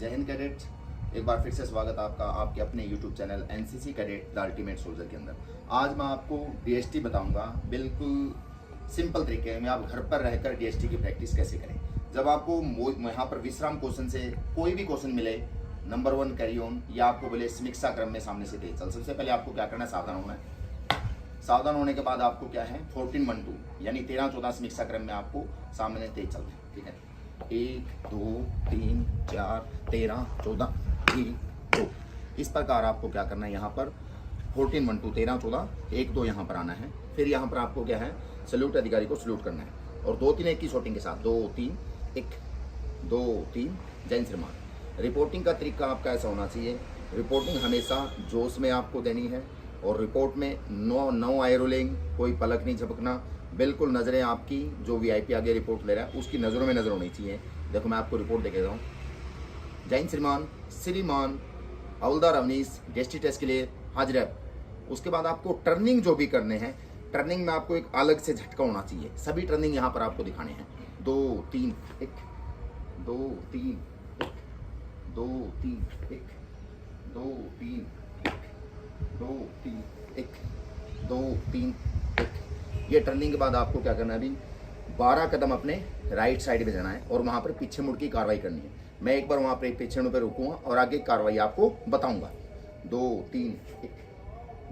जय हिंद कैडेट्स, एक बार फिर से स्वागत आपका आपके अपने YouTube channel NCC cadet the ultimate soldier के अंदर। आज मैं आपको डीएसटी बताऊंगा, बिल्कुल सिंपल तरीके में आप घर पर रहकर डीएसटी की प्रैक्टिस कैसे करें। जब आपको यहाँ पर विश्राम क्वेश्चन से कोई भी क्वेश्चन मिले, नंबर 1 कैरी ऑन, या आपको बोले समीक्षा क्रम में सामने से तेज चल, सबसे पहले आपको क्या करना है, सावधान होना है। सावधान होने के बाद आपको क्या है 14-1-2 यानी 13-14 समीक्षा क्रम में आपको सामने तेज चलते हैं। ठीक है, 1 2 3 4 13 14 1 2, इस प्रकार आपको क्या करना है, यहाँ पर 14-1-2 13-14 1 2 यहाँ पर आना है। फिर यहाँ पर आपको क्या है, सल्यूट अधिकारी को सल्यूट करना है और 2-3 1 की शॉटिंग के साथ 2-3 1 2-3 जैन श्रीमान। रिपोर्टिंग का तरीका आपका ऐसा होना चाहिए, रिपोर्टिंग हमेशा जोश में आपको देनी है और रिपोर्ट में नो आई रोलिंग, कोई पलक नहीं झपकना, बिल्कुल नज़रें आपकी जो वीआईपी आगे रिपोर्ट ले रहा है उसकी नज़रों में नज़र होनी चाहिए। देखो मैं आपको रिपोर्ट देख रहा हूँ। जैन श्रीमान हवलदार अवनीश डीएसटी टेस्ट के लिए हाजिर है। उसके बाद आपको टर्निंग जो भी करने हैं, टर्निंग में आपको एक अलग से झटका होना चाहिए। सभी टर्निंग यहाँ पर आपको दिखाने हैं। 2-3 1 2-3 1 2-3 1 2-3 2-3 1 2-3 1। ये टर्निंग के बाद आपको क्या करना है, अभी 12 कदम अपने राइट साइड में जाना है और वहाँ पर पीछे मुड़ की कार्रवाई करनी है। मैं एक बार वहाँ पर पीछे मुड़ पर रुकूंगा और आगे कार्रवाई आपको बताऊंगा। 2-3 1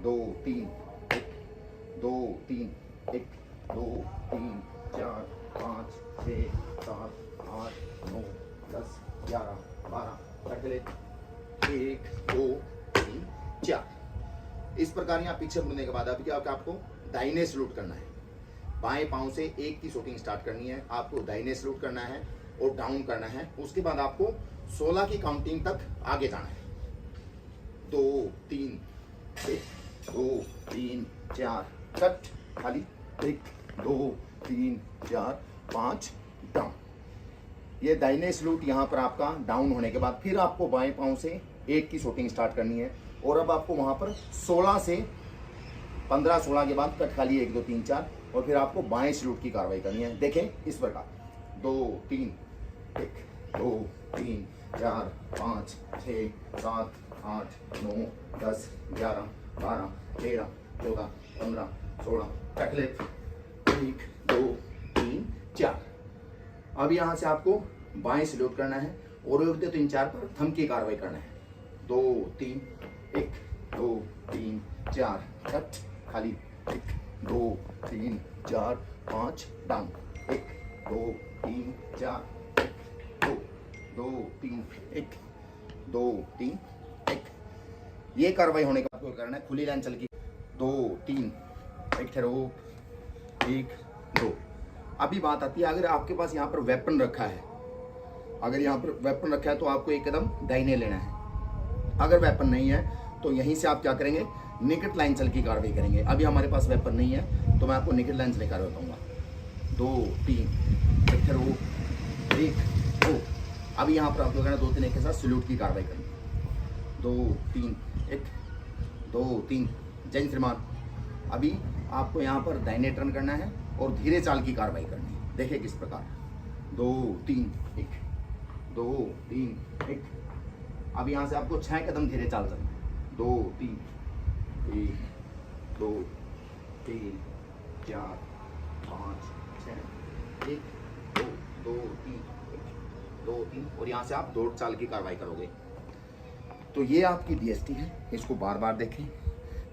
2-3 1 2-3 1 2-3 4 5 6 7 8 9 10 11 12 अगले 1 2 3 4। इस प्रकार यहाँ पीछे मुड़ने के बाद अभी क्या आपको दाहिने सलूट करना है। बाएं पांव से 1 की शॉटिंग स्टार्ट करनी है, आपको दाहिने सलूट करना है और डाउन करना है। उसके बाद आपको 16 की काउंटिंग तक आगे जाना है। 2-3 1 2-3 4 कट, खाली 1 2 3 4 5 डाउन। ये दाहिने सलूट यहाँ पर आपका डाउन होने के बाद फिर आपको बाएं पांव से 1 की शॉटिंग स्टार्ट करनी है और अब आपको वहां पर 16 से 15-16 के बाद कट, खाली 1 2 3 4 और फिर आपको बाएं सलूट की कार्रवाई करनी है। देखें इस प्रकार 2-3 1 2 3 4 5 6 7 8 9 10 11 12 13 14 15 16 कटलेट 1 2 3 4। अब यहाँ से आपको बाएं सलूट करना है और 1 2 3 4 पर थंब की कार्रवाई करना है। 2-3 1 2 3 4 कट, खाली 1 2 3 4 5 डाउन 1 2 3 4 1 2 3 1 2 3 1। ये कार्रवाई होने का आपको करना है। खुली लाइन चल की 2-3 1 ठहरो 1 2। अभी बात आती है, अगर आपके पास यहाँ पर वेपन रखा है, अगर यहाँ पर वेपन रखा है तो आपको एक कदम दाहिने लेना है। अगर वेपन नहीं है तो यहीं से आप क्या करेंगे, निकट लाइन चल की कार्रवाई करेंगे। अभी हमारे पास वेपन नहीं है तो मैं आपको निकट लाइन चल कार्रवाई बताऊंगा। 2-3 एक ठहरो 1 2। अभी यहाँ पर आपको करना 2-3 1 के साथ सल्यूट की कार्रवाई करनी। 2-3 1 2-3 जैन श्रीमान। अभी आपको यहाँ पर दाहिने टर्न करना है और धीरे चाल की कार्रवाई करनी है। देखिए किस प्रकार 2-3 1 2-3 1। अब यहाँ से आपको 6 कदम धीरे चाल चलना है। 2-3 1 2 3 4 5 6 1 2 2 3 1 2 3 और यहाँ से आप दौड़ चाल की कार्रवाई करोगे। तो ये आपकी डीएसटी है, इसको बार बार देखें,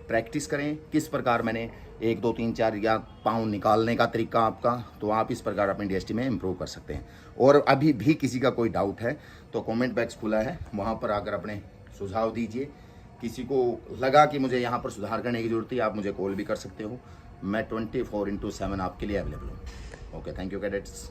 प्रैक्टिस करें। किस प्रकार मैंने 1 2 3 4 या पाँव निकालने का तरीका आपका, तो आप इस प्रकार अपनी डीएसटी में इम्प्रूव कर सकते हैं। और अभी भी किसी का कोई डाउट है तो कमेंट बॉक्स खुला है, वहाँ पर आकर अपने सुझाव दीजिए। किसी को लगा कि मुझे यहाँ पर सुधार करने की जरूरत है, आप मुझे कॉल भी कर सकते हो। मैं 24/7 आपके लिए अवेलेबल हूँ। Okay, thank you cadets.